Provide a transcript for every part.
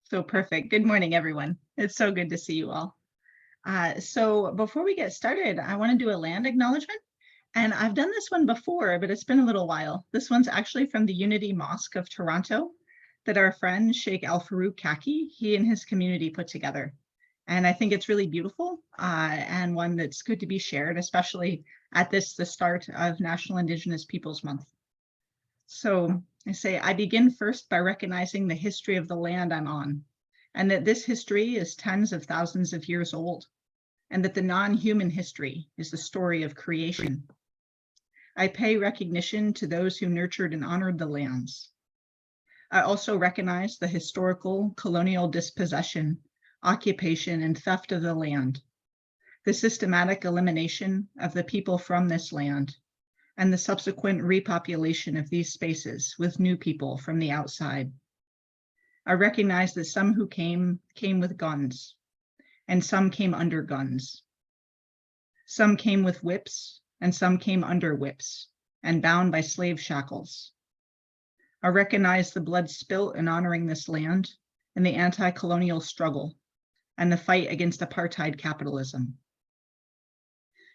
So perfect. Good morning, everyone. It's so good to see you all. So before we get started, I want to do a land acknowledgement. And I've done this one before, but it's been a little while. This one's actually from the Unity Mosque of Toronto that our friend Sheikh Al-Farouk Kaki, he and his community put together. And I think it's really beautiful and one that's good to be shared, especially at the start of National Indigenous Peoples Month. So I begin first by recognizing the history of the land I'm on, and that this history is tens of thousands of years old, and that the non-human history is the story of creation. I pay recognition to those who nurtured and honored the lands. I also recognize the historical colonial dispossession, occupation, and theft of the land, the systematic elimination of the people from this land, and the subsequent repopulation of these spaces with new people from the outside. I recognize that some who came with guns, and some came under guns. Some came with whips, and some came under whips, and bound by slave shackles. I recognize the blood spilt in honoring this land, and the anti-colonial struggle, and the fight against apartheid capitalism.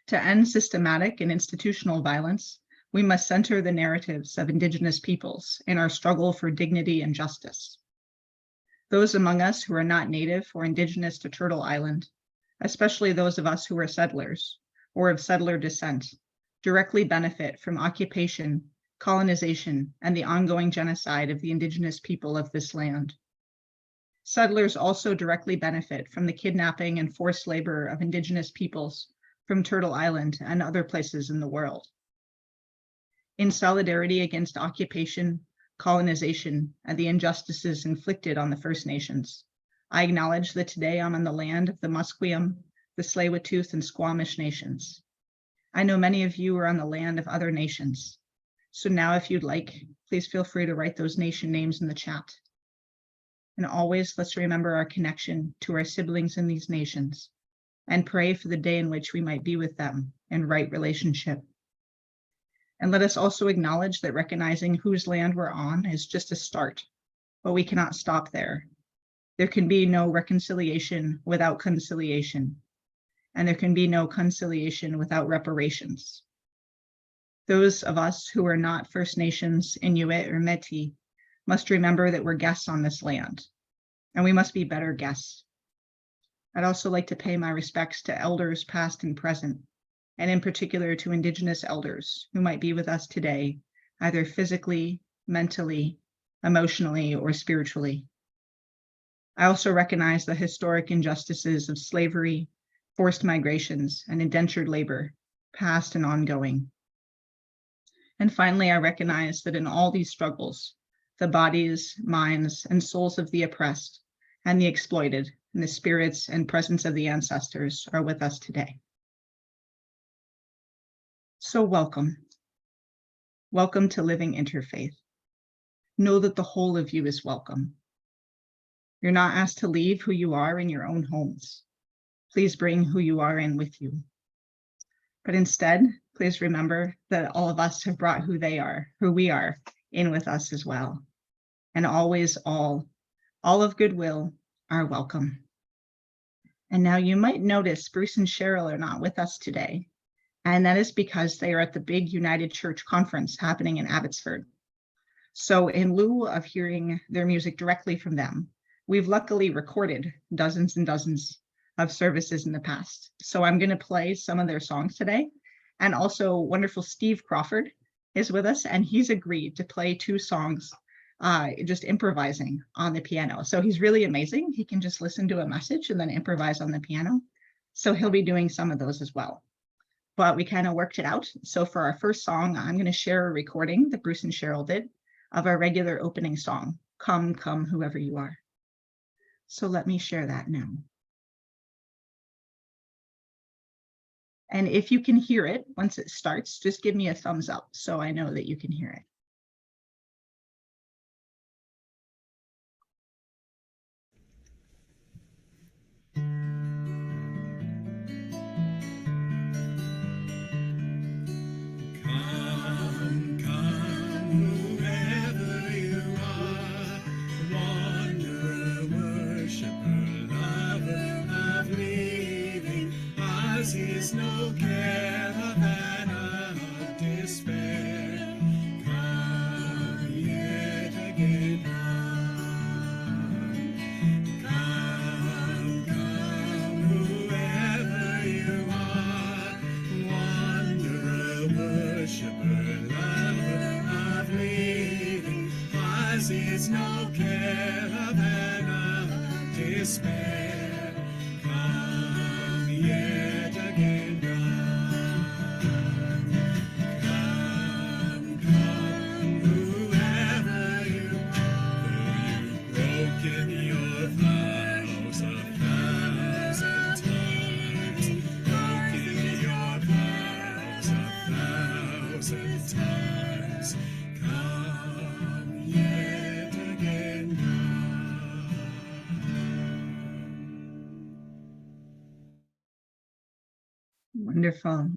To end systematic and institutional violence, we must center the narratives of Indigenous peoples in our struggle for dignity and justice. Those among us who are not Native or Indigenous to Turtle Island, especially those of us who are settlers or of settler descent, directly benefit from occupation, colonization, and the ongoing genocide of the Indigenous people of this land. Settlers also directly benefit from the kidnapping and forced labor of Indigenous peoples from Turtle Island and other places in the world. In solidarity against occupation, colonization, and the injustices inflicted on the First Nations, I acknowledge that today I'm on the land of the Musqueam, the Tsleil-Waututh, and Squamish nations. I know many of you are on the land of other nations. So now, if you'd like, please feel free to write those nation names in the chat. And always let's remember our connection to our siblings in these nations and pray for the day in which we might be with them in right relationship. And let us also acknowledge that recognizing whose land we're on is just a start, but we cannot stop there. There can be no reconciliation without conciliation, and there can be no conciliation without reparations. Those of us who are not First Nations, Inuit, or Métis must remember that we're guests on this land, and we must be better guests. I'd also like to pay my respects to elders past and present, and in particular to Indigenous elders who might be with us today, either physically, mentally, emotionally, or spiritually. I also recognize the historic injustices of slavery, forced migrations, and indentured labor, past and ongoing. And finally, I recognize that in all these struggles, the bodies, minds, and souls of the oppressed and the exploited, and the spirits and presence of the ancestors are with us today. So welcome. Welcome to Living Interfaith. Know that the whole of you is welcome. You're not asked to leave who you are in your own homes. Please bring who you are in with you. But instead, please remember that all of us have brought who we are, in with us as well. And always all of goodwill are welcome. And now you might notice Bruce and Cheryl are not with us today. And that is because they are at the big United Church conference happening in Abbotsford. So in lieu of hearing their music directly from them, we've luckily recorded dozens and dozens of services in the past. So I'm going to play some of their songs today. And also wonderful Steve Crawford is with us, and he's agreed to play 2 songs, just improvising on the piano. So he's really amazing. He can just listen to a message and then improvise on the piano. So he'll be doing some of those as well. But we kind of worked it out. So for our first song, I'm going to share a recording that Bruce and Cheryl did of our regular opening song, Come, Come, Whoever You Are. So let me share that now. And if you can hear it, once it starts, just give me a thumbs up so I know that you can hear it. Come, come, whoever you are, wanderer, despair. Come yet again, come, whoever you are, though you've broken your vows 1,000 times, broken your vows 1,000 times, come yet again, Wonderful.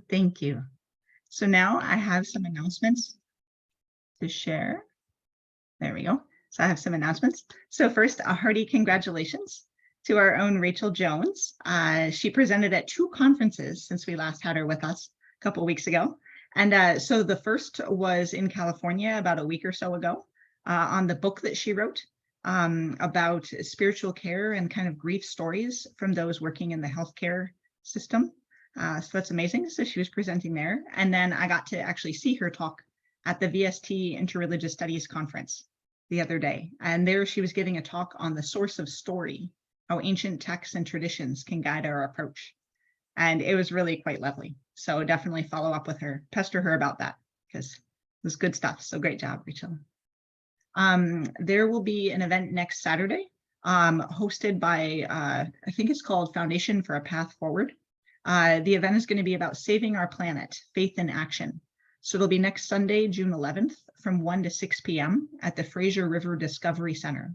Thank you. So now I have some announcements to share. There we go. So I have some announcements. So first, a hearty congratulations to our own Rachel Jones. She presented at 2 conferences since we last had her with us a couple of weeks ago. And so the first was in California about a week or so ago on the book that she wrote about spiritual care and kind of grief stories from those working in the healthcare system. So that's amazing. So she was presenting there. And then I got to actually see her talk at the VST Interreligious Studies Conference the other day. And there she was giving a talk on the source of story, how ancient texts and traditions can guide our approach. And it was really quite lovely. So definitely follow up with her, pester her about that, because it was good stuff. So great job, Rachel. There will be an event next Saturday hosted by, I think it's called Foundation for a Path Forward. The event is going to be about saving our planet, faith in action. So it'll be next Sunday, June 11th from 1 to 6 p.m. at the Fraser River Discovery Center.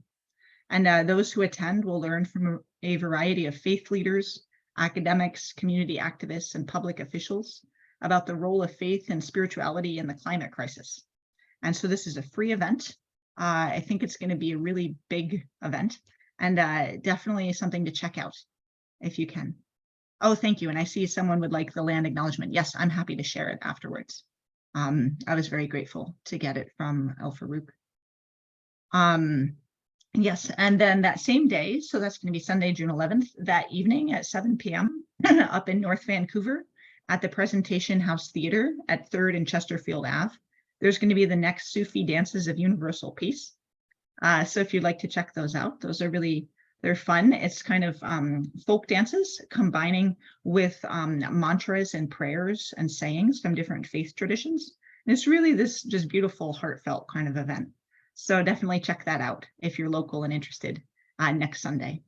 And those who attend will learn from a variety of faith leaders, academics, community activists, and public officials about the role of faith and spirituality in the climate crisis. And so this is a free event. I think it's going to be a really big event and definitely something to check out if you can. Oh, thank you. And I see someone would like the land acknowledgement. Yes, I'm happy to share it afterwards. I was very grateful to get it from El Farouk. Yes, and then that same day, so that's going to be Sunday, June 11th, that evening at 7 p.m. up in North Vancouver at the Presentation House Theatre at 3rd and Chesterfield Ave. There's going to be the next Sufi Dances of Universal Peace. So if you'd like to check those out, those are really, they're fun. It's kind of folk dances combining with mantras and prayers and sayings from different faith traditions. And it's really this just beautiful, heartfelt kind of event. So definitely check that out if you're local and interested next Sunday.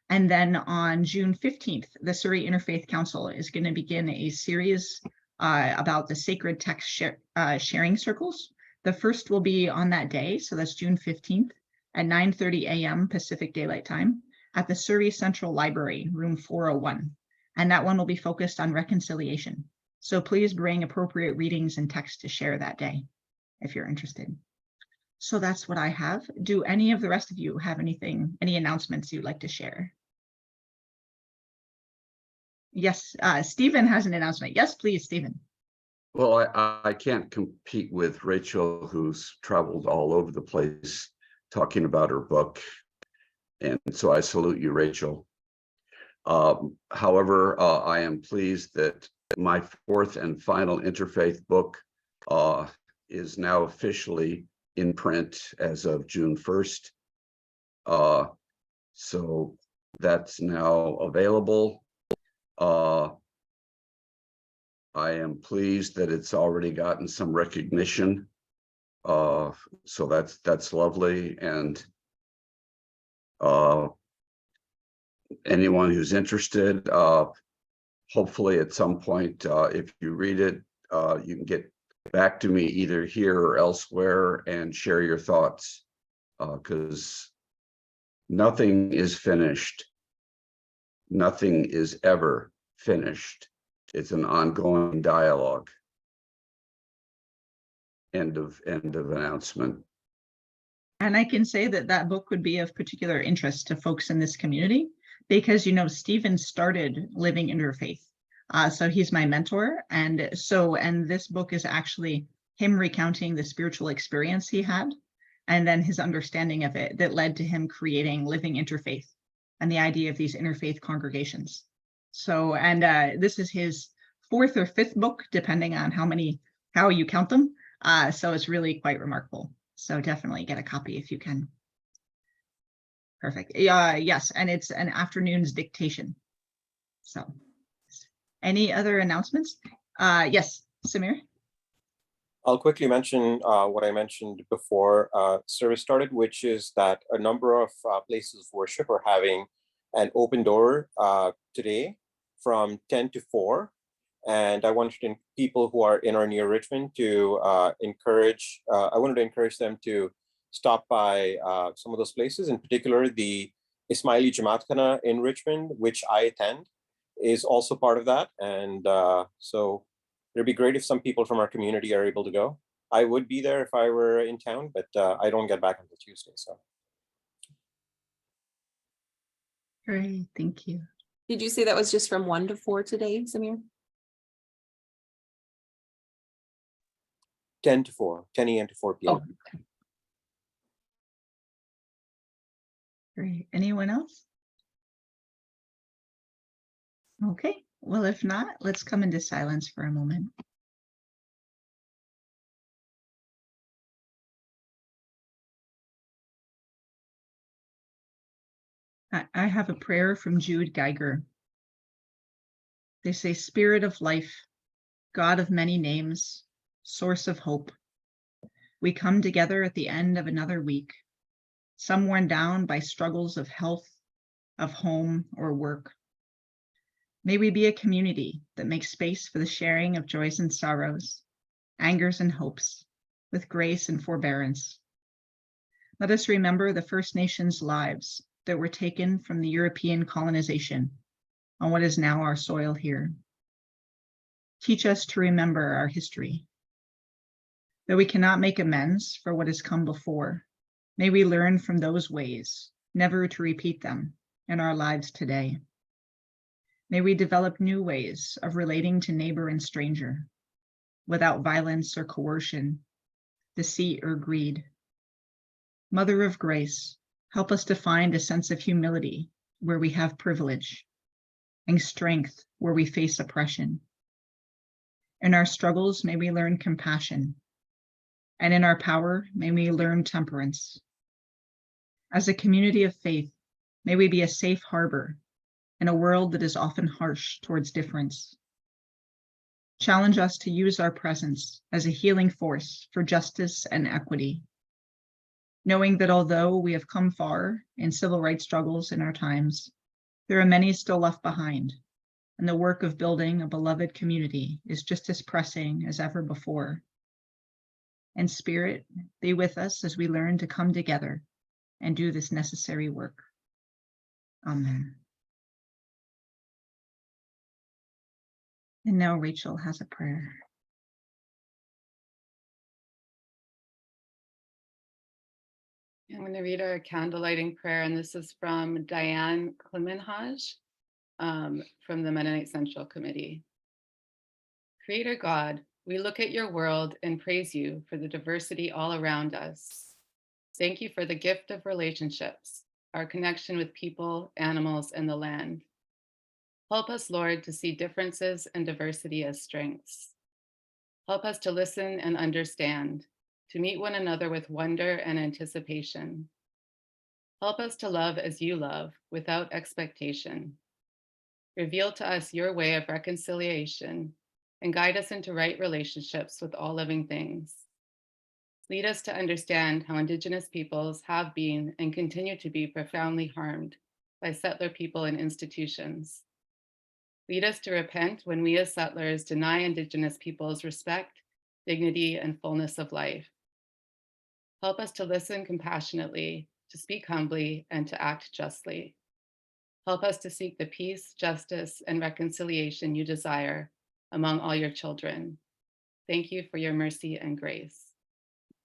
And then on June 15th, the Surrey Interfaith Council is going to begin a series about the sacred text sharing circles. The first will be on that day, so that's June 15th at 9:30 a.m. Pacific Daylight Time at the Surrey Central Library, room 401. And that one will be focused on reconciliation. So please bring appropriate readings and text to share that day if you're interested. So that's what I have. Do any of the rest of you have anything, any announcements you'd like to share? Yes, Stephen has an announcement. Yes, please, Stephen. Well, I can't compete with Rachel, who's traveled all over the place talking about her book. And so I salute you, Rachel. However, I am pleased that my 4th and final interfaith book is now officially in print as of June 1st. So that's now available. I am pleased that it's already gotten some recognition. So that's lovely. And anyone who's interested, hopefully at some point, if you read it, you can get back to me either here or elsewhere and share your thoughts, because nothing is finished. Nothing is ever finished. It's an ongoing dialogue. End of announcement. And I can say that that book would be of particular interest to folks in this community because, you know, Stephen started living interfaith. So he's my mentor. And this book is actually him recounting the spiritual experience he had and then his understanding of it that led to him creating Living Interfaith and the idea of these interfaith congregations. So, and this is his 4th or 5th book, depending on how you count them. So it's really quite remarkable. So definitely get a copy if you can. Perfect. Yeah, yes, and it's an afternoon's dictation. So, any other announcements? Yes, Samir? I'll quickly mention what I mentioned before service started, which is that a number of places of worship are having an open door today from 10 to 4. And I wanted people who are in or near Richmond to I wanted to encourage them to stop by some of those places, in particular the Ismaili Jamaat in Richmond, which I attend, is also part of that. And so it'd be great if some people from our community are able to go. I would be there if I were in town, but I don't get back until Tuesday. So Great, thank you. Did you say that was just from 1 to 4 today, Samir? 10 to 4, 10 a.m. to 4 p.m. Oh, Great. Anyone else? Okay, well, if not, let's come into silence for a moment. I have a prayer from Jude Geiger. They say, Spirit of life, God of many names, source of hope, we come together at the end of another week, some worn down by struggles of health, of home, or work. May we be a community that makes space for the sharing of joys and sorrows, angers and hopes, with grace and forbearance. Let us remember the First Nations lives that were taken from the European colonization on what is now our soil here. Teach us to remember our history. Though we cannot make amends for what has come before, may we learn from those ways, never to repeat them in our lives today. May we develop new ways of relating to neighbor and stranger, without violence or coercion, deceit or greed. Mother of grace, help us to find a sense of humility where we have privilege, and strength where we face oppression. In our struggles, may we learn compassion, and in our power, may we learn temperance. As a community of faith, may we be a safe harbor in a world that is often harsh towards difference. Challenge us to use our presence as a healing force for justice and equity, knowing that although we have come far in civil rights struggles in our times, there are many still left behind, and the work of building a beloved community is just as pressing as ever before. And Spirit, be with us as we learn to come together and do this necessary work. Amen. And now Rachel has a prayer. I'm going to read our candle lighting prayer, and this is from Diane Klimenhaj from the Mennonite Central Committee. Creator God, we look at your world and praise you for the diversity all around us. Thank you for the gift of relationships, our connection with people, animals, and the land. Help us, Lord, to see differences and diversity as strengths. Help us to listen and understand, to meet one another with wonder and anticipation. Help us to love as you love, without expectation. Reveal to us your way of reconciliation and guide us into right relationships with all living things. Lead us to understand how Indigenous peoples have been and continue to be profoundly harmed by settler people and institutions. Lead us to repent when we as settlers deny Indigenous peoples respect, dignity, and fullness of life. Help us to listen compassionately, to speak humbly, and to act justly. Help us to seek the peace, justice, and reconciliation you desire among all your children. Thank you for your mercy and grace.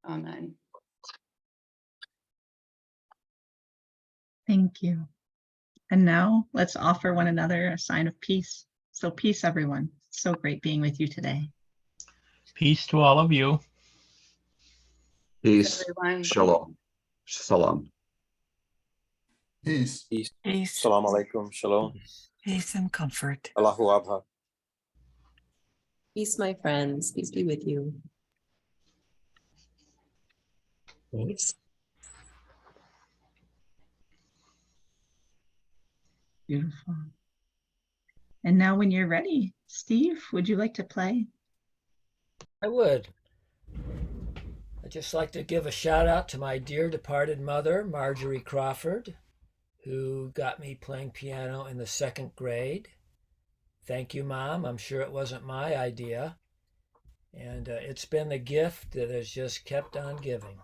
Amen. Thank you. And now let's offer one another a sign of peace. So peace, everyone. So great being with you today. Peace to all of you. Peace. Everyone. Shalom. Salam. Peace. Peace. Peace, Salam alaikum. Shalom. peace and comfort. Allahu Abha. peace, my friends. Peace be with you. Peace. Beautiful. And now when you're ready, Steve, would you like to play? I would. I'd just like to give a shout out to my dear departed mother, Marjorie Crawford, who got me playing piano in the 2nd grade. Thank you, Mom. I'm sure it wasn't my idea. And it's been the gift that has just kept on giving.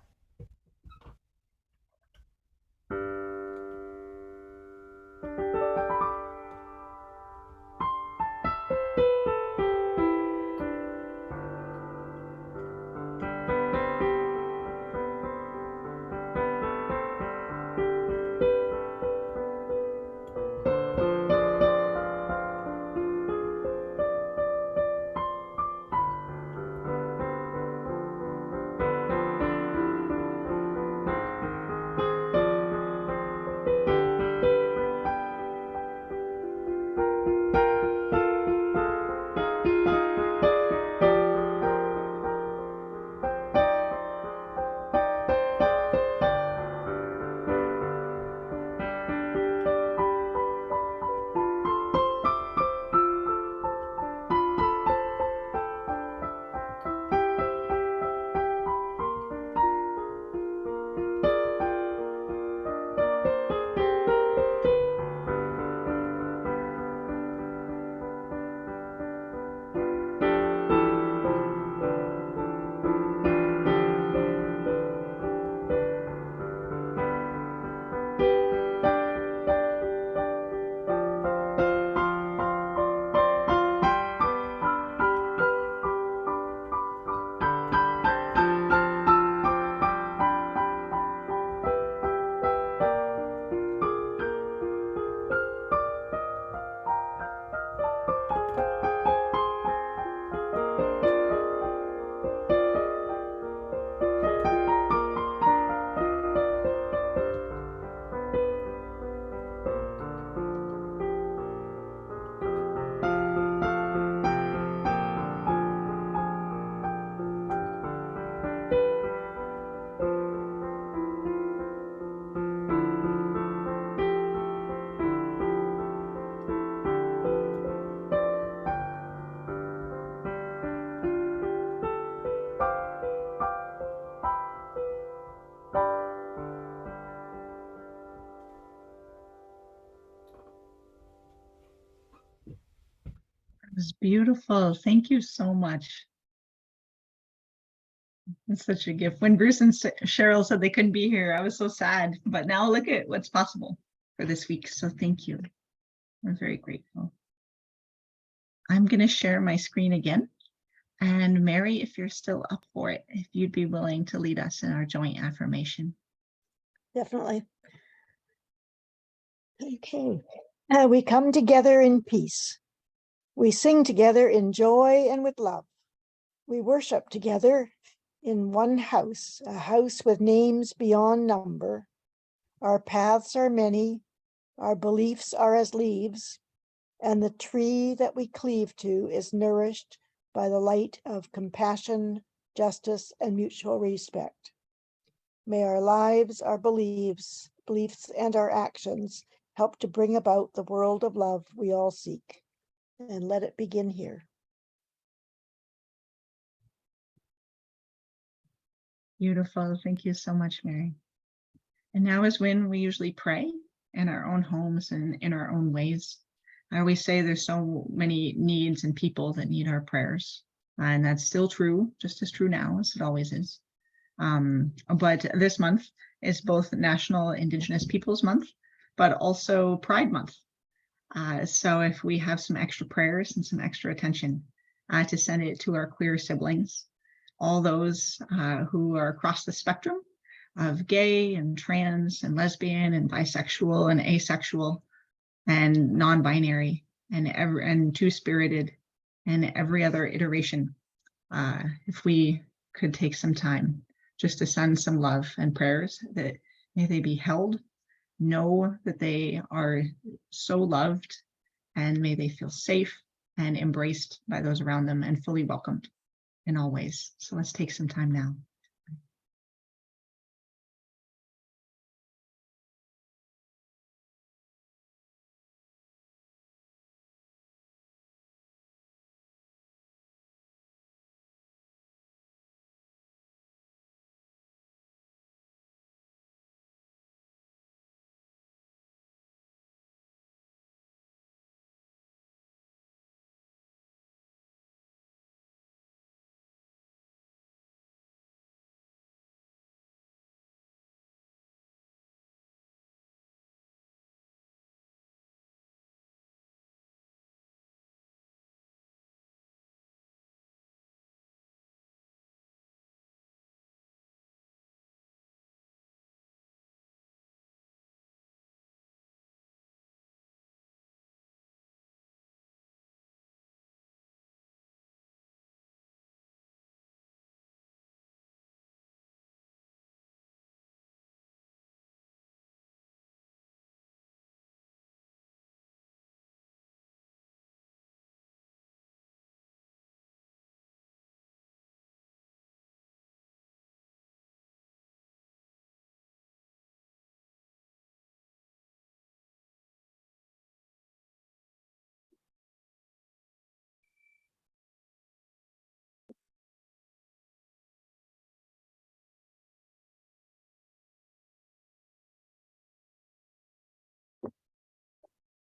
It was beautiful. Thank you so much. It's such a gift. When Bruce and Cheryl said they couldn't be here, I was so sad. But now look at what's possible for this week. So thank you. We're very grateful. I'm going to share my screen again. And Mary, if you're still up for it, if you'd be willing to lead us in our joint affirmation. Definitely. Okay. We come together in peace. We sing together in joy and with love. We worship together in one house, a house with names beyond number. Our paths are many, our beliefs are as leaves, and the tree that we cleave to is nourished by the light of compassion, justice, and mutual respect. May our lives, our beliefs, and our actions help to bring about the world of love we all seek. And let it begin here. Beautiful. Thank you so much, Mary. And now is when we usually pray in our own homes and in our own ways. We say there's so many needs and people that need our prayers. And that's still true, just as true now as it always is. But this month is both National Indigenous Peoples Month, but also Pride Month. So if we have some extra prayers and some extra attention to send it to our queer siblings, all those who are across the spectrum of gay and trans and lesbian and bisexual and asexual and non-binary and two-spirited and every other iteration, if we could take some time just to send some love and prayers, that may they be held, know that they are so loved, and may they feel safe and embraced by those around them and fully welcomed in all ways. So let's take some time now.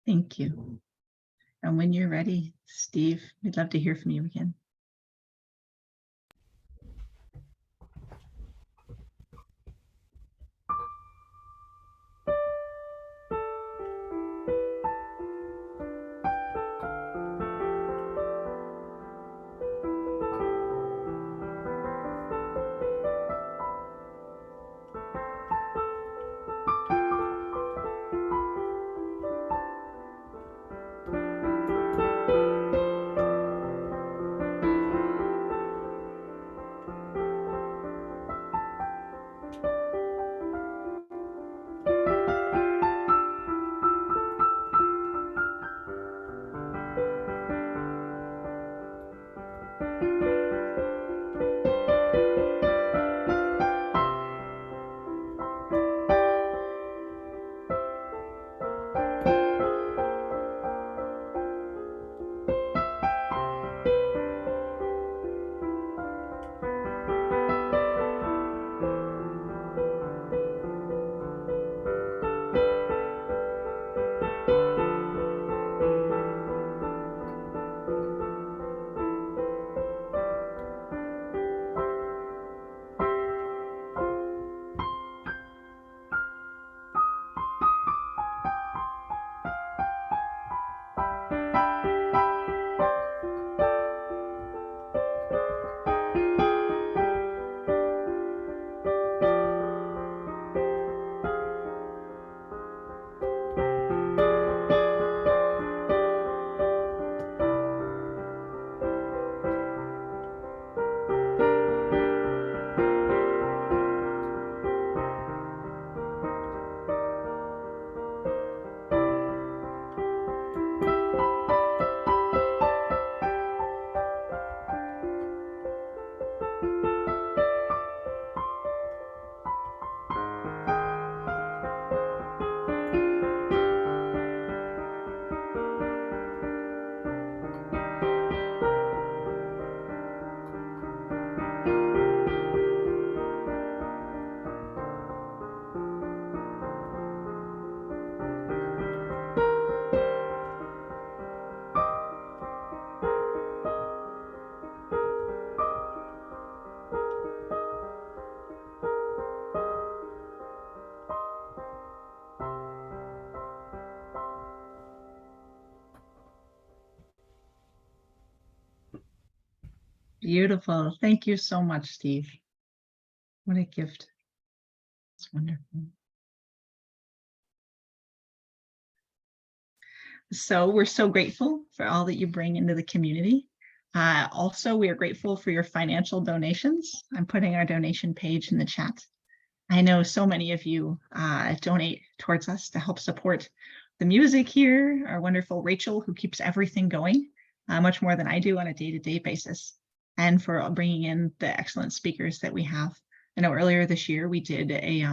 Thank you. And when you're ready, Steve, we'd love to hear from you again. Beautiful. Thank you so much, Steve. What a gift. It's wonderful. So we're so grateful for all that you bring into the community. Also, we are grateful for your financial donations. I'm putting our donation page in the chat. I know so many of you donate towards us to help support the music here, our wonderful Rachel, who keeps everything going much more than I do on a day-to-day basis, and for bringing in the excellent speakers that we have. I know earlier this year we did a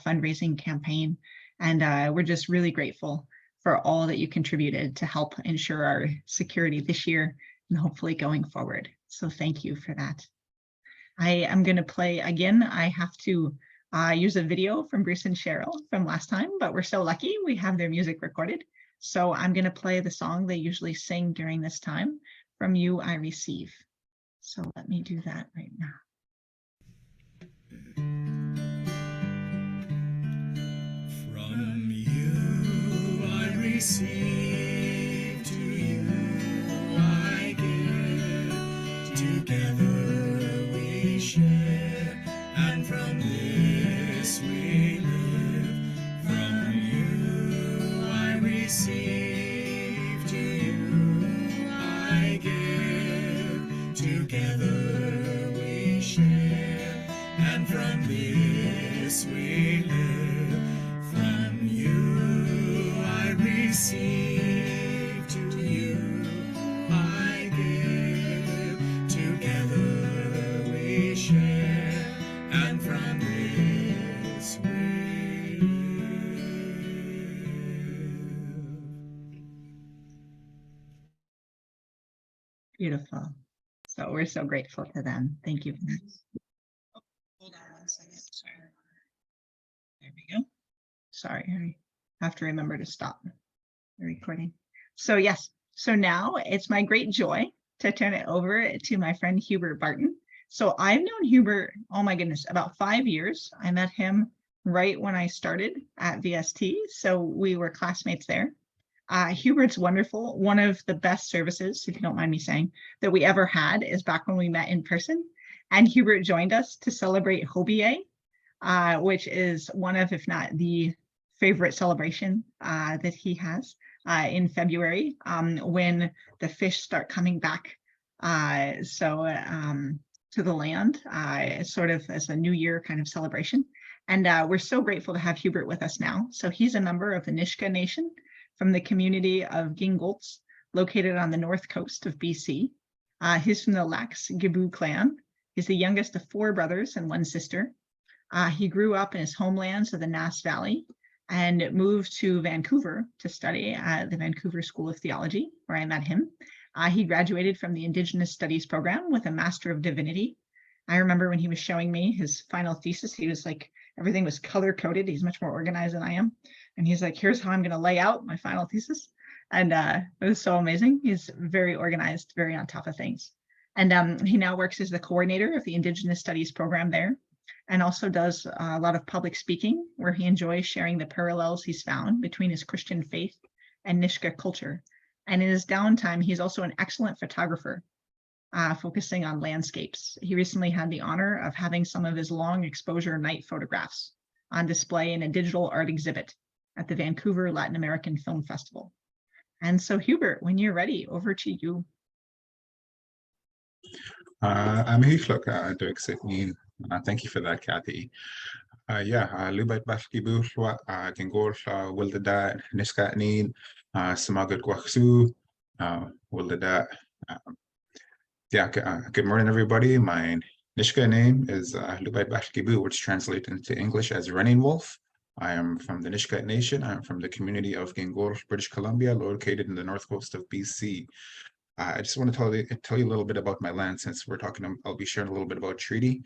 fundraising campaign, and we're just really grateful for all that you contributed to help ensure our security this year and hopefully going forward. So thank you for that. I am going to play again. I have to use a video from Bruce and Cheryl from last time, but we're so lucky we have their music recorded. So I'm going to play the song they usually sing during this time, From You I Receive. So let me do that right now. From you I receive, to you I give, together we share, and from this we live. From you I receive, to you I give, together we share, and from this we live. From you I receive, to you I give, together we share, and from this we live. Beautiful. So we're so grateful to them. Thank you. Oh, hold on one second. Sorry. There we go. Sorry, I have to remember to stop. recording. So yes, so now it's my great joy to turn it over to my friend Hubert Barton. So I've known Hubert, oh my goodness, about 5 years. I met him right when I started at VST. So we were classmates there. Hubert's wonderful. One of the best services, if you don't mind me saying, that we ever had is back when we met in person. And Hubert joined us to celebrate Hobie, which is one of, if not the favorite celebration that he has in February when the fish start coming back. To the land, sort of as a New Year kind of celebration. And we're so grateful to have Hubert with us now. So he's a member of the Nisga'a Nation from the community of Gingolx, located on the north coast of BC. He's from the Lax Gibuu clan. He's the youngest of 4 brothers and 1 sister. He grew up in his homelands of the Nass Valley and moved to Vancouver to study at the Vancouver School of Theology, where I met him. He graduated from the Indigenous Studies Program with a Master of Divinity. I remember when he was showing me his final thesis, he was like, everything was color coded. He's much more organized than I am. And he's like, here's how I'm going to lay out my final thesis. And it was so amazing. He's very organized, very on top of things. And he now works as the coordinator of the Indigenous Studies Program there, and also does a lot of public speaking, where he enjoys sharing the parallels he's found between his Christian faith and Nisga'a culture. And in his downtime, he's also an excellent photographer, focusing on landscapes. He recently had the honor of having some of his long exposure night photographs on display in a digital art exhibit at the Vancouver Latin American Film Festival. And so Hubert, when you're ready, over to you. I'm Hishlook, thank you for that, Kathy. Hubert Barton, Gingolx, Wildada, Nisga'a Nation, Samagat Gwaksu, Wildada. Good morning, everybody. My Nisga'a name is Hubert Barton, which translates into English as Running Wolf. I am from the Nisga'a Nation. I am from the community of Gingolx, British Columbia, located in the north coast of BC. I just want to tell you a little bit about my land, since we're talking. I'll be sharing a little bit about treaty,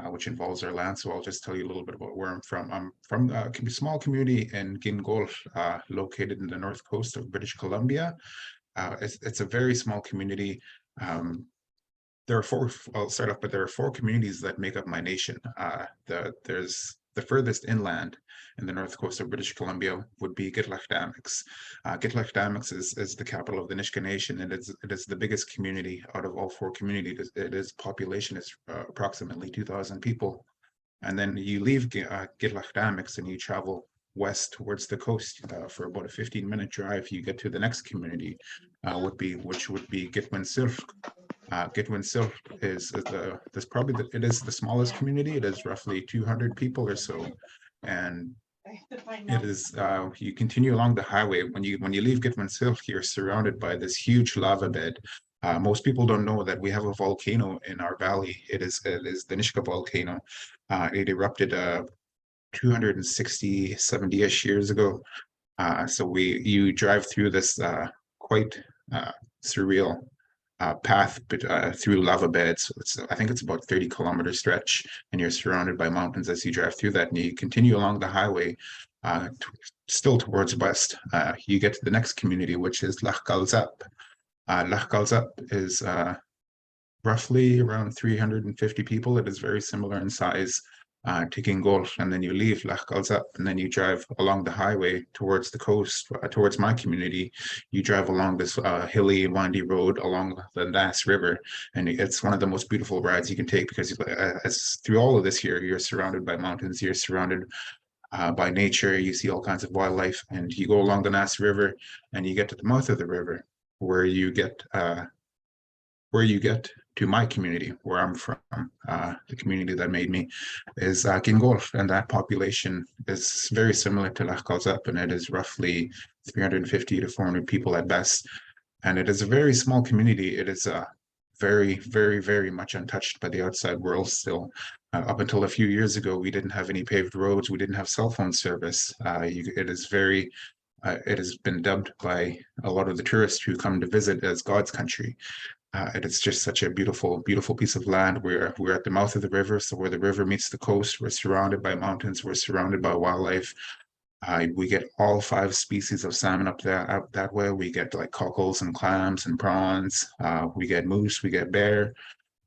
which involves our land. So I'll just tell you a little bit about where I'm from. I'm from a small community in Gingolx, located in the north coast of British Columbia. It's a very small community. There are 4. I'll start off, but there are 4 communities that make up my nation. There's the furthest inland in the north coast of British Columbia would be Gingolx. Gingolx is the capital of the Nisga'a Nation, and it is the biggest community out of all 4 communities. Its population is approximately 2,000 people. And then you leave Gingolx and you travel west towards the coast for about a 15-minute drive. You get to the next community, which would be Gitwin-Sylv. Gitwin-Sylv is the smallest community. It is roughly 200 people or so, and it is you continue along the highway. When you leave Gitwin-Sylv, you're surrounded by this huge lava bed. Most people don't know that we have a volcano in our valley. It is the Nisga'a volcano. It erupted 260, 70-ish years ago. So you drive through this quite surreal path through lava beds. I think it's about 30-kilometer stretch, and you're surrounded by mountains as you drive through that. And you continue along the highway, still towards west. You get to the next community, which is Lax Gibuu. Lax Gibuu is roughly around 350 people. It is very similar in size to Gingolx, and then you leave Lax Gibuu, and then you drive along the highway towards the coast, towards my community. You drive along this hilly, windy road along the Nass River, and it's one of the most beautiful rides you can take, because through all of this here, you're surrounded by mountains, you're surrounded by nature, you see all kinds of wildlife, and you go along the Nass River, and you get to the mouth of the river, where you get to my community, where I'm from. The community that made me is Gingolx, and that population is very similar to Lax Gibuu, and it is roughly 350 to 400 people at best. And it is a very small community. It is very, very, very much untouched by the outside world still. Up until a few years ago, we didn't have any paved roads. We didn't have cell phone service. It has been dubbed by a lot of the tourists who come to visit as God's country. It is just such a beautiful, beautiful piece of land. We're at the mouth of the river, so where the river meets the coast, we're surrounded by mountains, we're surrounded by wildlife. We get all 5 species of salmon up that way. We get like cockles and clams and prawns. We get moose, we get bear.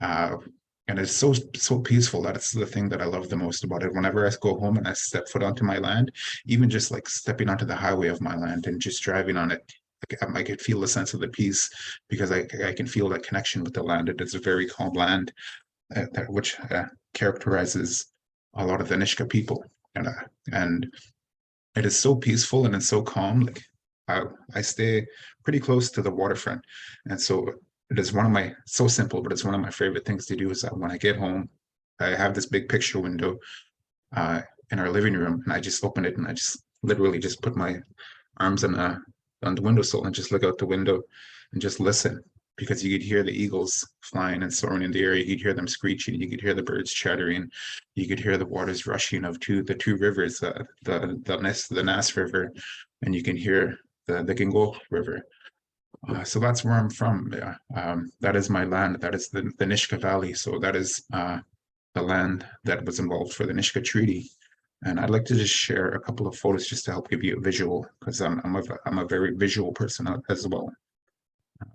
And it's so peaceful. That's the thing that I love the most about it. Whenever I go home and I step foot onto my land, even just like stepping onto the highway of my land and just driving on it, I can feel the sense of the peace because I can feel that connection with the land. It is a very calm land, which characterizes a lot of the Nisga'a people, and it is so peaceful and it's so calm. Like I stay pretty close to the waterfront, and so it is one of my, so simple, but it's one of my favorite things to do. Is that when I get home, I have this big picture window in our living room, and I just open it and I just literally just put my arms on the windowsill and just look out the window and just listen, because you could hear the eagles flying and soaring in the air. You could hear them screeching. You could hear the birds chattering. You could hear the waters rushing of the two rivers, the Nass River, and you can hear the Gingolx River. So that's where I'm from. That is my land. That is the Nisga'a Valley. So that is the land that was involved for the Nisga'a Treaty. And I'd like to just share a couple of photos just to help give you a visual, because I'm a very visual person as well.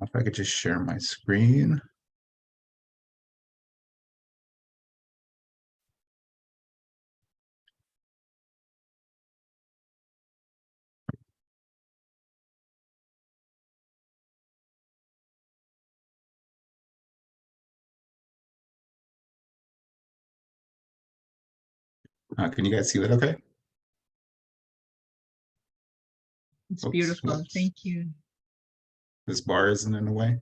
If I could just share my screen. Can you guys see that okay? It's Oops, beautiful. whoops. Thank you. This bar isn't in the way.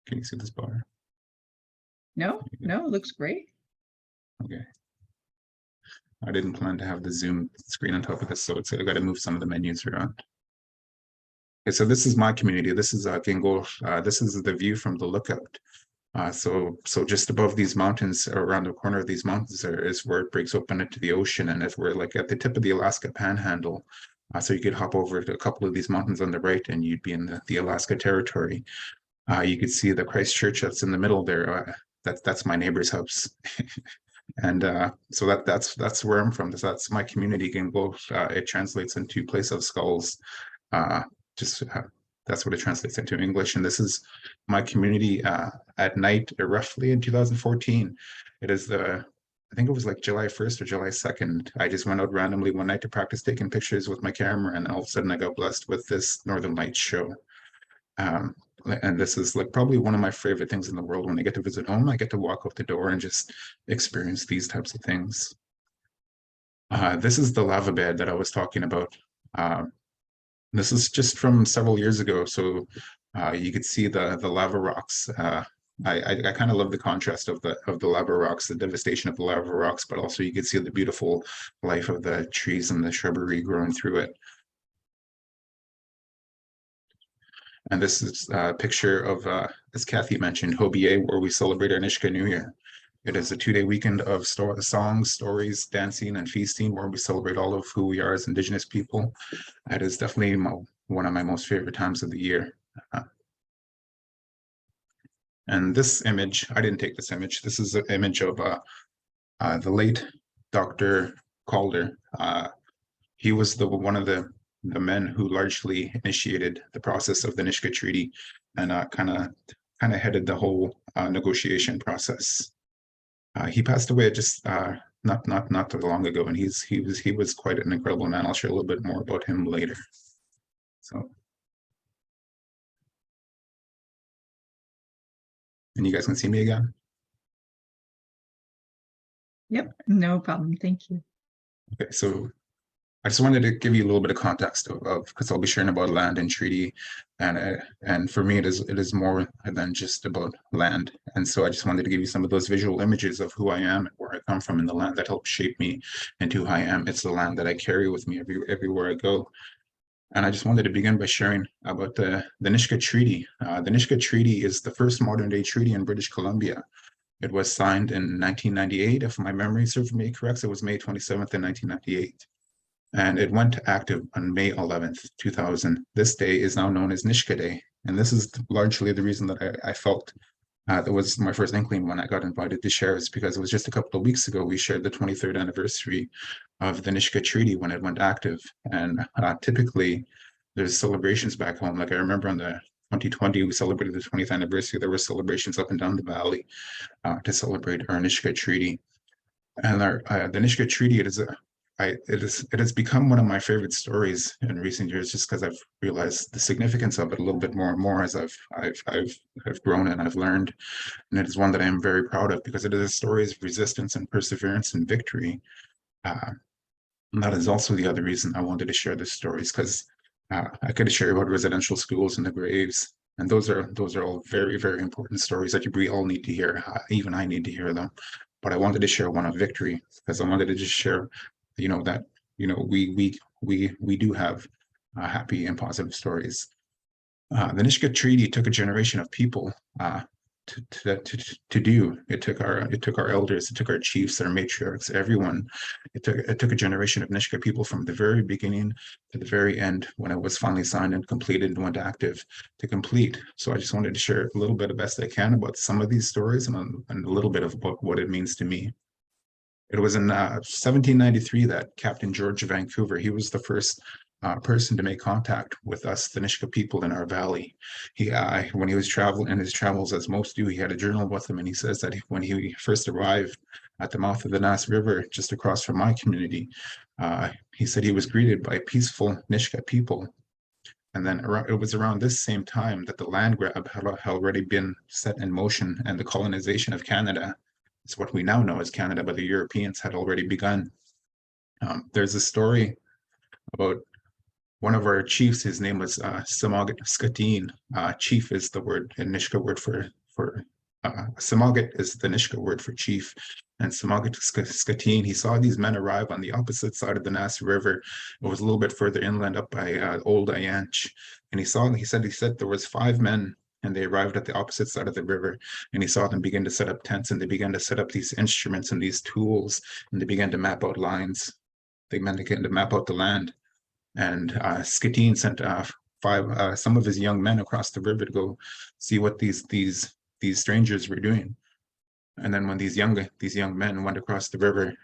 Can you see this bar? No, no, it looks great. Okay. I didn't plan to have the Zoom screen on top of this, so I got to move some of the menus around. Okay, so this is my community. This is Gingolx. This is the view from the lookout. So just above these mountains, around the corner of these mountains, is where it breaks open into the ocean, and we're like at the tip of the Alaska Panhandle. So you could hop over to a couple of these mountains on the right, and you'd be in the Alaska Territory. You could see the Christchurch that's in the middle there. That's my neighbor's house. And so that's where I'm from. That's my community, Gingolx. It translates into place of skulls. That's what it translates into English. And this is my community at night, roughly in 2014. It is I think it was like July 1st or July 2nd. I just went out randomly one night to practice taking pictures with my camera, and all of a sudden I got blessed with this Northern Lights show. And this is like probably one of my favorite things in the world. When I get to visit home, I get to walk out the door and just experience these types of things. This is the lava bed that I was talking about. This is just from several years ago. So you could see the lava rocks. I kind of love the contrast of the lava rocks, the devastation of the lava rocks, but also you could see the beautiful life of the trees and the shrubbery growing through it. And this is a picture of, as Kathy mentioned, Hobie, where we celebrate our Nisga'a New Year. It is a 2-day weekend of songs, stories, dancing, and feasting, where we celebrate all of who we are as Indigenous people. It is definitely one of my most favorite times of the year. And this image, I didn't take this image. This is an image of the late Dr. Calder. He was one of the men who largely initiated the process of the Nisga'a Treaty, and kind of headed the whole negotiation process. He passed away just not too long ago, and he was quite an incredible man. I'll share a little bit more about him later. So, and you guys can see me again? Yep, no problem. Thank you. Okay, so I just wanted to give you a little bit of context of because I'll be sharing about land and treaty, and for me it is more than just about land. And so I just wanted to give you some of those visual images of who I am and where I come from, and the land that helped shape me into who I am. It's the land that I carry with me everywhere I go. And I just wanted to begin by sharing about the Nisga'a Treaty. The Nisga'a Treaty is the first modern day treaty in British Columbia. It was signed in 1998. If my memory serves me correct, it was May 27th in 1998. And it went active on May 11th, 2000. This day is now known as Nisga'a Day. And this is largely the reason that I felt That was my first inkling when I got invited to share, is because it was just a couple of weeks ago we shared the 23rd anniversary of the Nisga'a Treaty when it went active. And typically there's celebrations back home. Like I remember on the 2020, we celebrated the 20th anniversary. There were celebrations up and down the valley to celebrate our Nisga'a Treaty. And the Nisga'a Treaty, it has become one of my favorite stories in recent years, just because I've realized the significance of it a little bit more and more as I've grown and I've learned. And it is one that I am very proud of, because it is a story of resistance and perseverance and victory. And that is also the other reason I wanted to share this stories, because I could share about residential schools and the graves, and those are all very, very important stories that we all need to hear. Even I need to hear them. But I wanted to share one of victory, because I wanted to just share, that we do have happy and positive stories. The Nisga'a Treaty took a generation of people to do. It took our elders, it took our chiefs, our matriarchs, everyone. It took a generation of Nisga'a people from the very beginning to the very end, when it was finally signed and completed and went active, to complete. So I just wanted to share a little bit of best I can about some of these stories, and a little bit of what it means to me. It was in 1793 that Captain George of Vancouver, he was the first person to make contact with us, the Nisga'a people in our valley. When he was traveling in his travels, as most do, he had a journal with him, and he says that when he first arrived at the mouth of the Nass River, just across from my community, he said he was greeted by peaceful Nisga'a people. And then it was around this same time that the land grab had already been set in motion, and the colonization of Canada, it's what we now know as Canada, but the Europeans had already begun. There's a story about one of our chiefs. His name was Samagat Skateen. Chief is the word in Nisga'a word for Samagat is the Nisga'a word for chief. And Samagat Skateen, he saw these men arrive on the opposite side of the Nass River. It was a little bit further inland, up by Old Ayanch. And he said there was 5 men, and they arrived at the opposite side of the river, and he saw them begin to set up tents, and they began to set up these instruments and these tools, and they began to map out lines. They began to map out the land. And Skateen sent some of his young men across the river to go see what these strangers were doing. And then when these young men went across the river,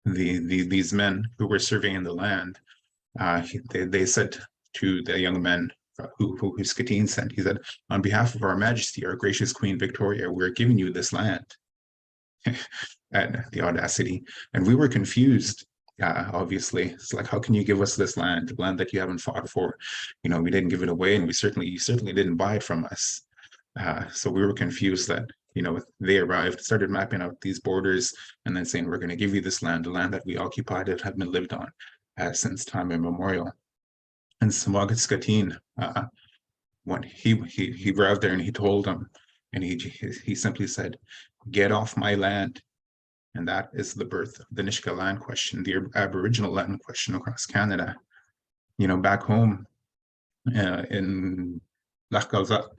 these men who were surveying the land, they said to the young men who Skateen sent, he said, "On behalf of our Majesty, our gracious Queen Victoria, we're giving you this land." And the audacity. And we were confused. Obviously, it's like, how can you give us this land, the land that you haven't fought for? We didn't give it away, and you certainly didn't buy it from us. So we were confused that they arrived, started mapping out these borders, and then saying, we're going to give you this land, the land that we occupied, it had been lived on since time immemorial. And Samagat Skateen, when he arrived there, and he told them, and he simply said, "Get off my land." And that is the birth of the Nisga'a land question, the Aboriginal land question across Canada. Back home in Lax Gibuu,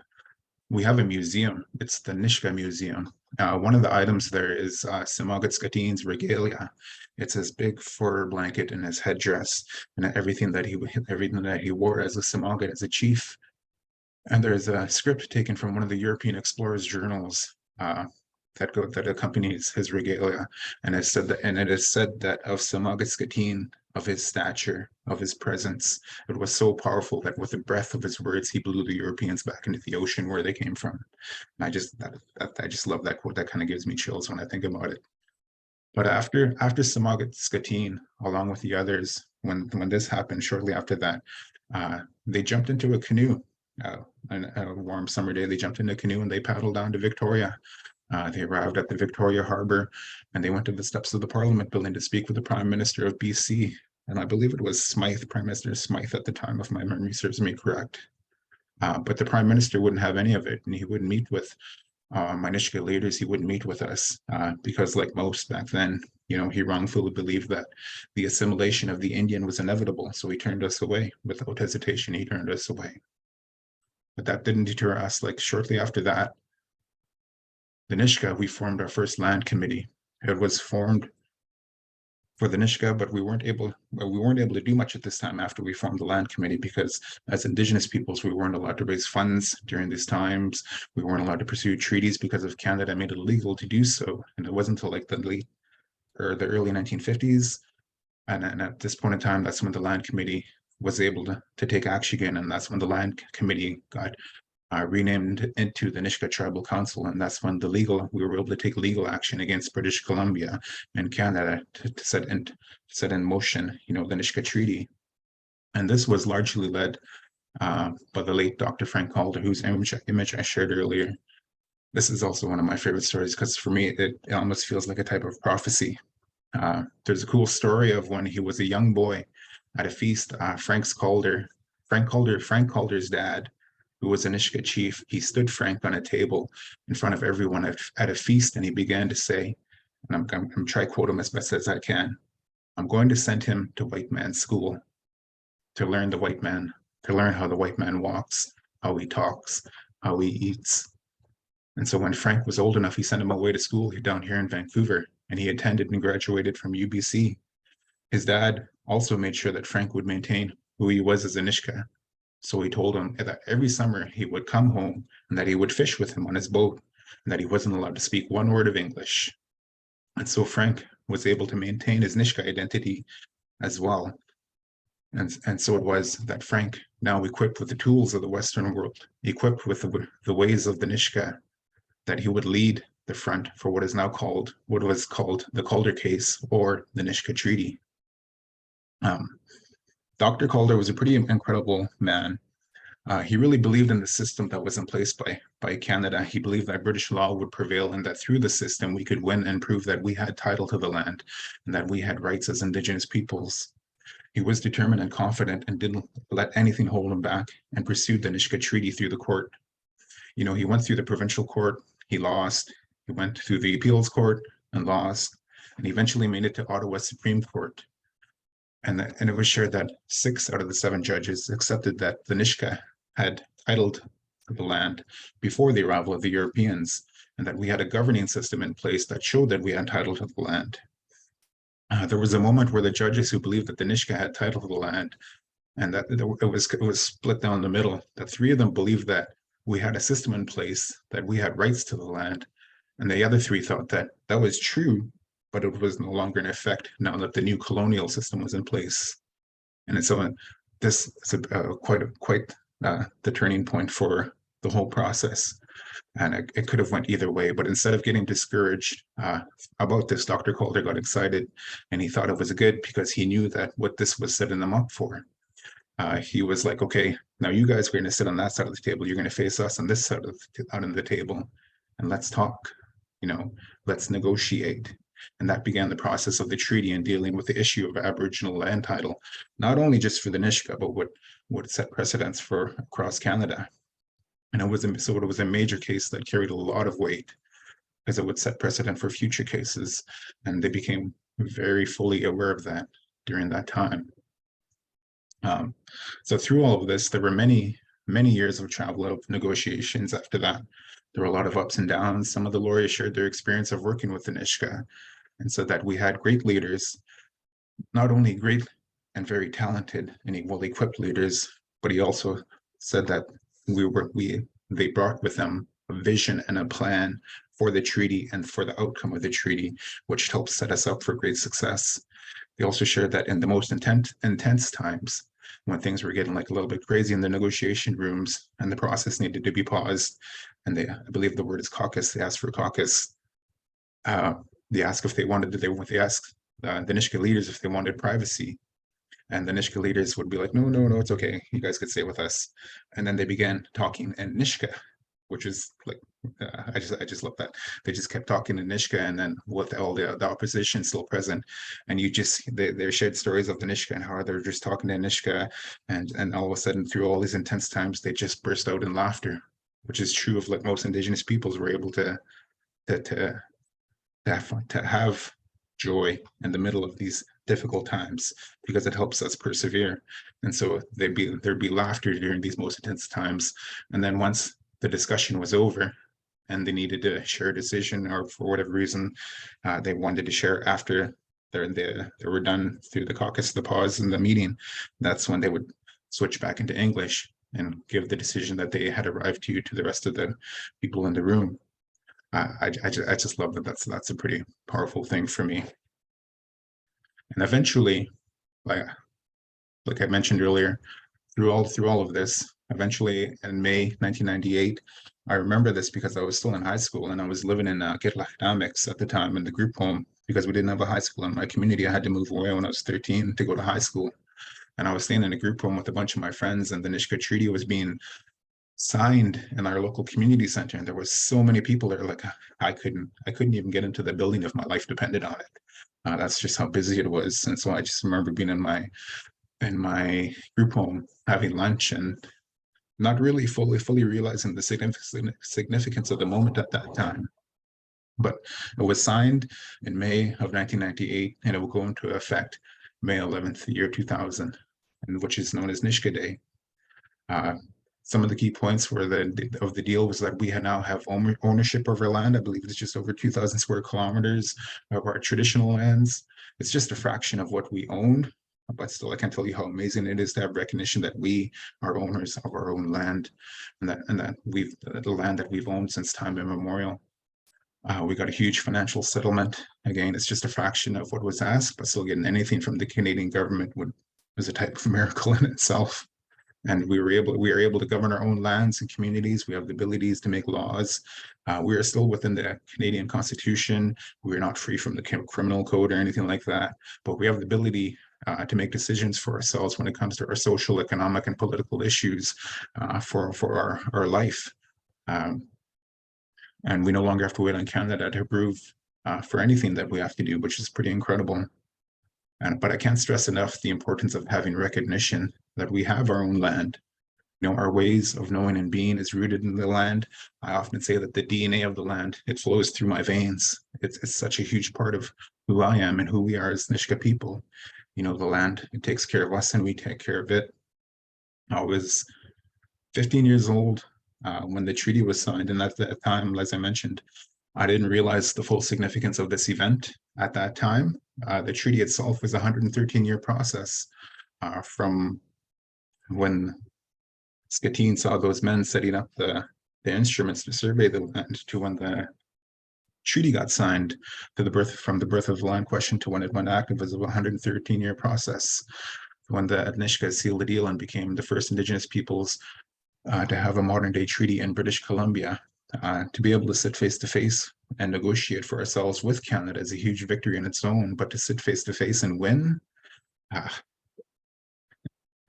we have a museum. It's the Nisga'a Museum. One of the items there is Samagat Skateen's regalia. It's his big fur blanket and his headdress and everything that he wore as a Samagat, as a chief. And there's a script taken from one of the European explorers' journals that accompanies his regalia, and it is said that of Samagat Skateen, of his stature, of his presence, it was so powerful that with the breath of his words, he blew the Europeans back into the ocean where they came from. And I just love that quote. That kind of gives me chills when I think about it. But after Samagat Skateen, along with the others, when this happened, shortly after that, they jumped into a canoe. On a warm summer day, they jumped in a canoe and they paddled down to Victoria. They arrived at the Victoria Harbour, and they went to the steps of the Parliament building to speak with the Prime Minister of BC. And I believe it was Prime Minister Smythe at the time, if my memory serves me correct. But the Prime Minister wouldn't have any of it, and he wouldn't meet with my Nisga'a leaders. He wouldn't meet with us because, like most back then, he wrongfully believed that the assimilation of the Indian was inevitable. So he turned us away. Without hesitation, he turned us away. But that didn't deter us. Like shortly after that, the Nisga'a, we formed our first land committee. It was formed for the Nisga'a, but we weren't able to do much at this time after we formed the land committee, because as Indigenous peoples, we weren't allowed to raise funds during these times. We weren't allowed to pursue treaties because of Canada made it illegal to do so. And it wasn't until like the early 1950s. And at this point in time, that's when the land committee was able to take action again. And that's when the land committee got renamed into the Nisga'a Tribal Council, and that's when we were able to take legal action against British Columbia and Canada to set in motion, the Nisga'a Treaty. And this was largely led by the late Dr. Frank Calder, whose image I shared earlier. This is also one of my favorite stories because for me, it almost feels like a type of prophecy. There's a cool story of when he was a young boy at a feast. Frank Calder's dad, who was a Nisga'a chief, he stood Frank on a table in front of everyone at a feast, and he began to say, and I'm going to try to quote him as best as I can, "I'm going to send him to white man's school to learn how the white man walks, how he talks, how he eats." And so when Frank was old enough, he sent him away to school down here in Vancouver, and he attended and graduated from UBC. His dad also made sure that Frank would maintain who he was as a Nisga'a. So he told him that every summer he would come home and that he would fish with him on his boat, and that he wasn't allowed to speak one word of English. And so Frank was able to maintain his Nisga'a identity as well. And so it was that Frank, now equipped with the tools of the Western world, equipped with the ways of the Nisga'a, that he would lead the front for what was called the Calder case, or the Nisga'a Treaty. Dr. Calder was a pretty incredible man. He really believed in the system that was in place by Canada. He believed that British law would prevail and that through the system we could win and prove that we had title to the land and that we had rights as Indigenous peoples. He was determined and confident and didn't let anything hold him back, and pursued the Nisga'a Treaty through the court. He went through the provincial court, he lost. He went through the appeals court and lost, and he eventually made it to Ottawa Supreme Court. And it was shared that 6 out of the 7 judges accepted that the Nisga'a had titled the land before the arrival of the Europeans, and that we had a governing system in place that showed that we had title to the land. There was a moment where the judges who believed that the Nisga'a had title to the land, and that it was split down the middle, that 3 of them believed that we had a system in place, that we had rights to the land, and the other 3 thought that that was true, but it was no longer in effect now that the new colonial system was in place. And so this is quite the turning point for the whole process. And it could have went either way, but instead of getting discouraged about this, Dr. Calder got excited, and he thought it was good because he knew that what this was setting them up for. He was like, okay, now you guys are going to sit on that side of the table. You're going to face us on this side of the table, and let's talk, let's negotiate. And that began the process of the treaty and dealing with the issue of Aboriginal land title, not only just for the Nisga'a, but what set precedents for across Canada. And it was a major case that carried a lot of weight, because it would set precedent for future cases, and they became very fully aware of that during that time. So through all of this, there were many years of travel of negotiations after that. There were a lot of ups and downs. Some of the lawyers shared their experience of working with the Nisga'a, and so that we had great leaders, not only great and very talented and well-equipped leaders, but he also said that they brought with them a vision and a plan for the treaty and for the outcome of the treaty, which helped set us up for great success. They also shared that in the most intense times, when things were getting like a little bit crazy in the negotiation rooms and the process needed to be paused, and I believe the word is caucus, they asked for caucus. They asked if they wanted, they asked the Nisga'a leaders if they wanted privacy. And the Nisga'a leaders would be like, no, it's okay. You guys could stay with us. And then they began talking in Nisga'a, which is like, I just love that. They just kept talking in Nisga'a, and then with all the opposition still present. And they shared stories of the Nisga'a and how they're just talking in Nisga'a. And all of a sudden, through all these intense times, they just burst out in laughter, which is true of like most Indigenous peoples were able to have joy in the middle of these difficult times, because it helps us persevere. And so there'd be laughter during these most intense times. And then once the discussion was over and they needed to share a decision, or for whatever reason they wanted to share after they were done through the caucus, the pause in the meeting, that's when they would switch back into English and give the decision that they had arrived to the rest of the people in the room. I just love that. That's a pretty powerful thing for me. And eventually, like I mentioned earlier, through all of this, eventually in May 1998, I remember this because I was still in high school and I was living in Gingolx at the time in the group home because we didn't have a high school in my community. I had to move away when I was 13 to go to high school. And I was staying in a group home with a bunch of my friends, and the Nisga'a Treaty was being signed in our local community center. And there was so many people there, like I couldn't even get into the building if my life depended on it. That's just how busy it was. And so I just remember being in my group home having lunch and not really fully realizing the significance of the moment at that time. But it was signed in May of 1998, and it will go into effect May 11th, the year 2000, and which is known as Nisga'a Day. Some of the key points of the deal was that we now have ownership of our land. I believe it's just over 2,000 square kilometers of our traditional lands. It's just a fraction of what we owned, but still I can't tell you how amazing it is to have recognition that we are owners of our own land, and that we've the land that we've owned since time immemorial. We got a huge financial settlement. Again, it's just a fraction of what was asked, but still getting anything from the Canadian government was a type of miracle in itself. And we are able to govern our own lands and communities. We have the abilities to make laws. We are still within the Canadian Constitution. We are not free from the criminal code or anything like that, but we have the ability to make decisions for ourselves when it comes to our social, economic, and political issues for our life. And we no longer have to wait on Canada to approve for anything that we have to do, which is pretty incredible. But I can't stress enough the importance of having recognition that we have our own land. You know, our ways of knowing and being is rooted in the land. I often say that the DNA of the land, it flows through my veins. It's such a huge part of who I am and who we are as Nisga'a people. You know, the land, it takes care of us and we take care of it. I was 15 years old when the treaty was signed. And at that time, as I mentioned, I didn't realize the full significance of this event at that time. The treaty itself was a 113-year process from when Skateen saw those men setting up the instruments to survey the land to when the treaty got signed, to from the birth of the land question to when it went active was a 113-year process. When the Nisga'a sealed the deal and became the first Indigenous peoples to have a modern day treaty in British Columbia, to be able to sit face to face and negotiate for ourselves with Canada is a huge victory in its own, but to sit face to face and win, I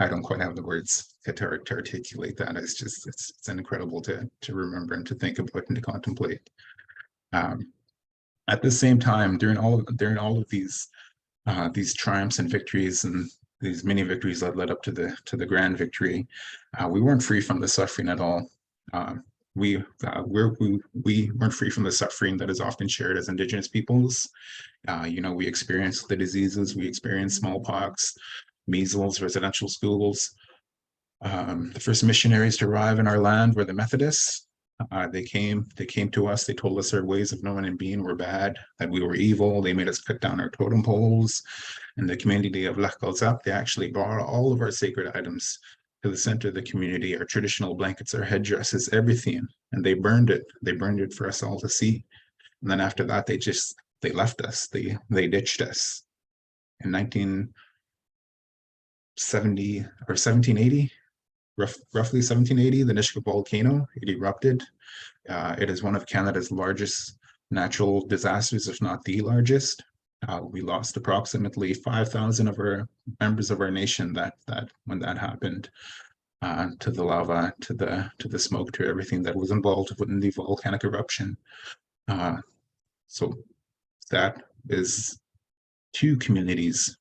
don't quite have the words to articulate that. It's just, it's incredible to remember and to think about and to contemplate. At the same time, during all of these triumphs and victories and these mini victories that led up to the grand victory, we weren't free from the suffering at all. We weren't free from the suffering that is often shared as Indigenous peoples. You know, we experienced the diseases, we experienced smallpox, measles, residential schools. The first missionaries to arrive in our land were the Methodists. They came to us, they told us our ways of knowing and being were bad, that we were evil. They made us cut down our totem poles. In the community of Lax Gibuu, they actually brought all of our sacred items to the center of the community, our traditional blankets, our headdresses, everything. And they burned it. They burned it for us all to see. And then after that, they left us. They ditched us. In 1970 or 1780, roughly 1780, the Nisga'a volcano, it erupted. It is one of Canada's largest natural disasters, if not the largest. We lost approximately 5,000 of our members of our nation when that happened, to the lava, to the smoke, to everything that was involved within the volcanic eruption. So that is two communities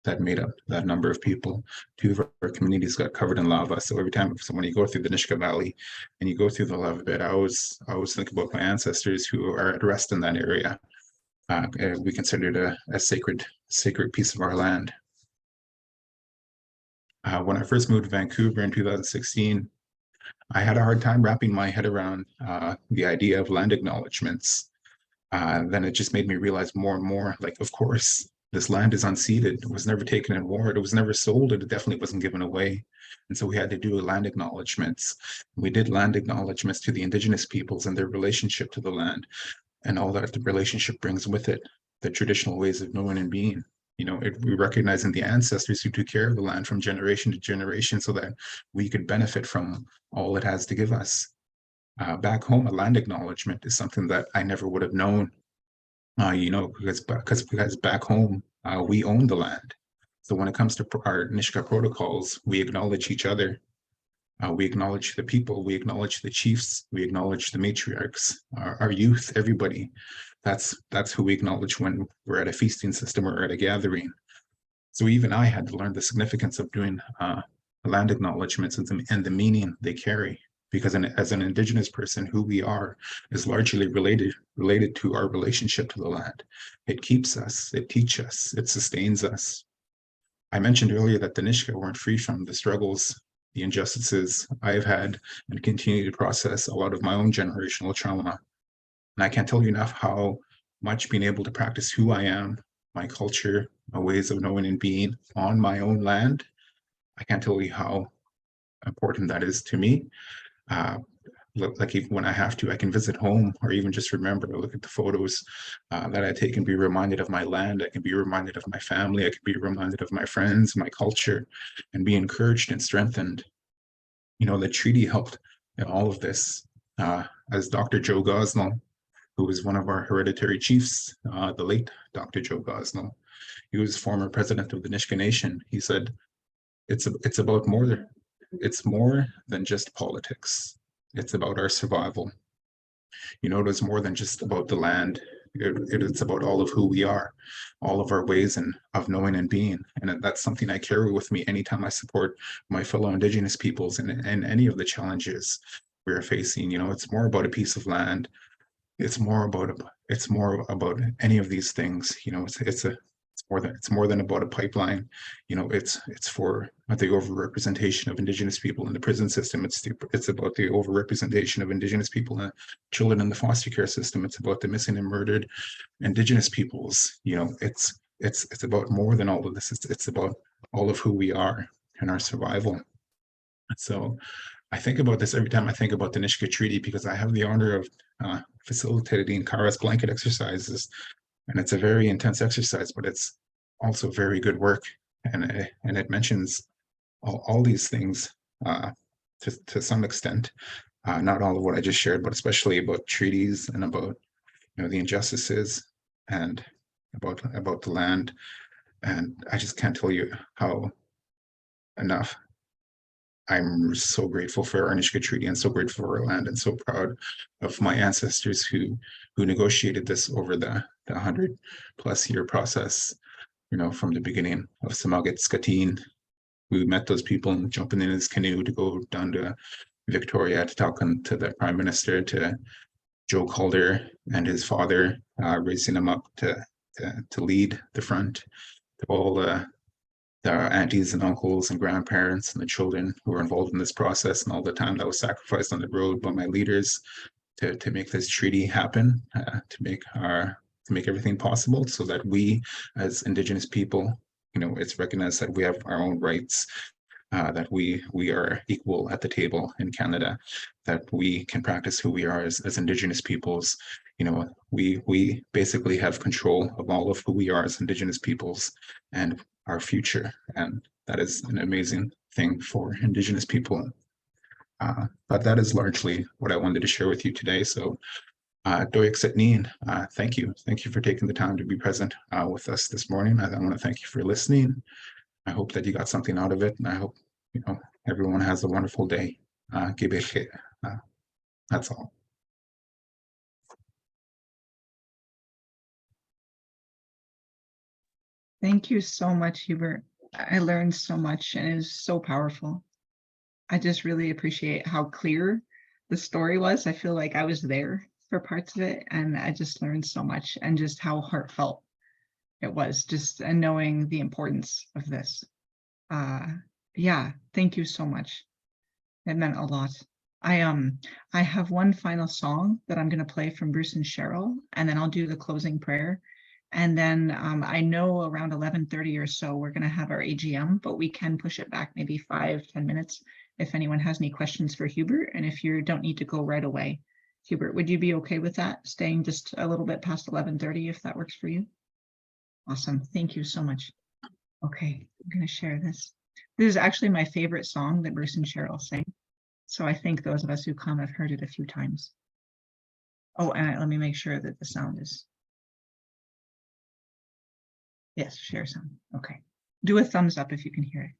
that made up that number of people. Two of our communities got covered in lava. So every time, when you go through the Nisga'a Valley and you go through the lava bed, I always think about my ancestors who are at rest in that area. We consider it a sacred piece of our land. When I first moved to Vancouver in 2016, I had a hard time wrapping my head around the idea of land acknowledgements. then it just made me realize more and more, like, of course, this land is unceded. It was never taken in war. It was never sold. It definitely wasn't given away. And so we had to do land acknowledgements. We did land acknowledgements to the Indigenous peoples and their relationship to the land and all that the relationship brings with it, the traditional ways of knowing and being. We recognizing the ancestors who took care of the land from generation to generation so that we could benefit from all it has to give us. Back home, a land acknowledgement is something that I never would have known, because back home, we own the land. So when it comes to our Nisga'a protocols, we acknowledge each other. We acknowledge the people, we acknowledge the chiefs, we acknowledge the matriarchs, our youth, everybody. That's who we acknowledge when we're at a feasting system or at a gathering. So even I had to learn the significance of doing land acknowledgements and the meaning they carry, because as an Indigenous person, who we are is largely related to our relationship to the land. It keeps us, it teaches us, it sustains us. I mentioned earlier that the Nisga'a weren't free from the struggles, the injustices I've had, and continue to process a lot of my own generational trauma. And I can't tell you enough how much being able to practice who I am, my culture, my ways of knowing and being on my own land, I can't tell you how important that is to me. Like even when I have to, I can visit home or even just remember, look at the photos that I take and be reminded of my land. I can be reminded of my family. I can be reminded of my friends, my culture, and be encouraged and strengthened. The treaty helped in all of this. As Dr. Joe Gosnell, who was one of our hereditary chiefs, the late Dr. Joe Gosnell, he was former president of the Nisga'a Nation. He said, it's more than just politics. It's about our survival. It is more than just about the land. It's about all of who we are, all of our ways of knowing and being. And that's something I carry with me anytime I support my fellow Indigenous peoples and any of the challenges we're facing. It's more about a piece of land. It's more about any of these things. It's more than about a pipeline. It's for the overrepresentation of Indigenous people in the prison system. It's about the overrepresentation of Indigenous people and children in the foster care system. It's about the missing and murdered Indigenous peoples. It's about more than all of this. It's about all of who we are and our survival. So I think about this every time I think about the Nisga'a Treaty, because I have the honor of facilitating Karas blanket exercises. And it's a very intense exercise, but it's also very good work. And it mentions all these things to some extent, not all of what I just shared, but especially about treaties and about the injustices and about the land. And I just can't tell you how enough I'm so grateful for our Nisga'a Treaty and so grateful for our land and so proud of my ancestors who negotiated this over the 100+ year process, from the beginning of Samagat Skateen. We met those people and jumping in his canoe to go down to Victoria to talk to the Prime Minister, to Joe Calder and his father, raising him up to lead the front, to all the aunties and uncles and grandparents and the children who were involved in this process, and all the time that was sacrificed on the road by my leaders to make this treaty happen, to make everything possible, so that we as Indigenous people, it's recognized that we have our own rights, that we are equal at the table in Canada, that we can practice who we are as Indigenous peoples. We basically have control of all of who we are as Indigenous peoples and our future, and that is an amazing thing for Indigenous people. But that is largely what I wanted to share with you today. So Doyak Sitneen, thank you for taking the time to be present with us this morning. I want to thank you for listening. I hope that you got something out of it, and I hope everyone has a wonderful day. That's all. Thank you so much, Hubert. I learned so much, and it is so powerful. I just really appreciate how clear the story was. I feel like I was there for parts of it, and I just learned so much, and just how heartfelt it was, just knowing the importance of this. Yeah, thank you so much. It meant a lot. I have one final song that I'm going to play from Bruce and Cheryl, and then I'll do the closing prayer. And then I know around 11:30 or so, we're going to have our AGM, but we can push it back maybe 5-10 minutes if anyone has any questions for Hubert. And if you don't need to go right away, Hubert, would you be okay with that? Staying just a little bit past 11:30, if that works for you? Awesome. Thank you so much. Okay, I'm going to share this. This is actually my favorite song that Bruce and Cheryl sang. So I think those of us who come have heard it a few times. Oh, and let me make sure that the sound is. Yes, share sound. Okay. Do a thumbs up if you can hear it.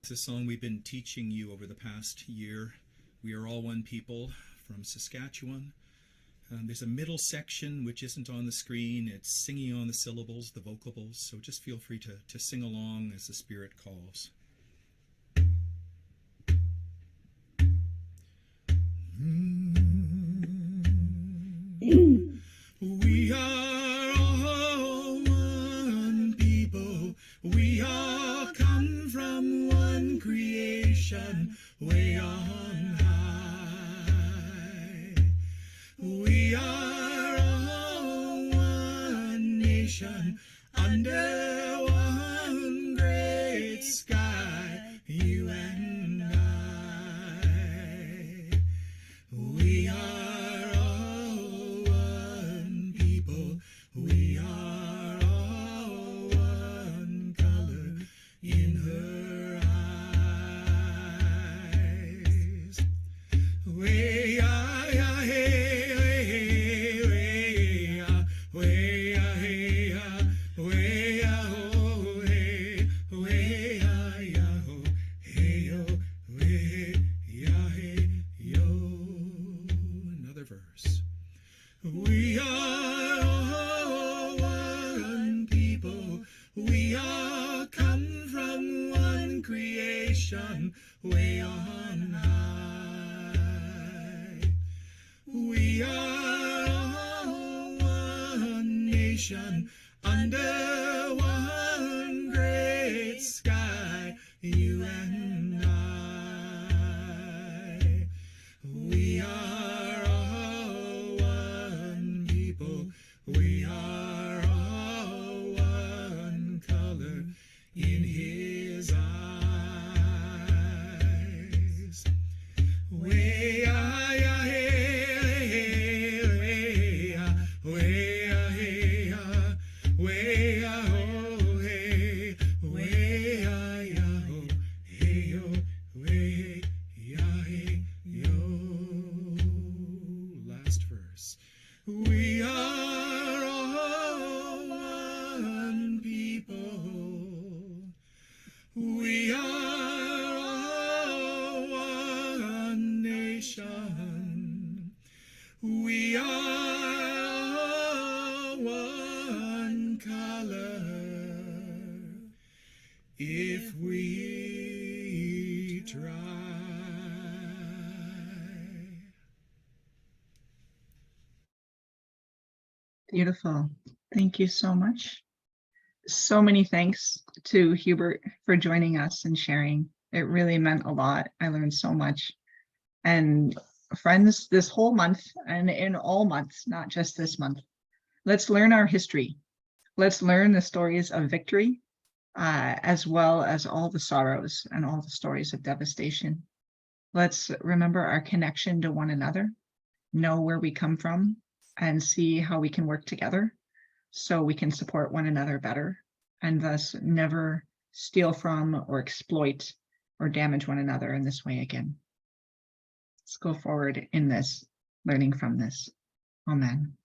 It's a song we've been teaching you over the past year. We are all one people from Saskatchewan. There's a middle section which isn't on the screen. It's singing on the syllables, the vocables. So just feel free to sing along as the Spirit calls. We are all one people. We all come from one creation way on high. We are all one nation under one great sky, you and I. We are all one people. We are all one color in her eyes. Way another verse. We are all one people. We all come from one creation way on high. We are all one nation under one great sky, you and I. We are all one people. We are all one color in his eyes. Way last verse. We are all one people. We are all one nation. We are all one color. If we try. Beautiful. Thank you so much. So many thanks to Hubert for joining us and sharing. It really meant a lot. I learned so much. And friends, this whole month and in all months, not just this month, let's learn our history. Let's learn the stories of victory, as well as all the sorrows and all the stories of devastation. Let's remember our connection to one another, know where we come from, and see how we can work together so we can support one another better and thus never steal from or exploit or damage one another in this way again. Let's go forward in this, learning from this. Amen.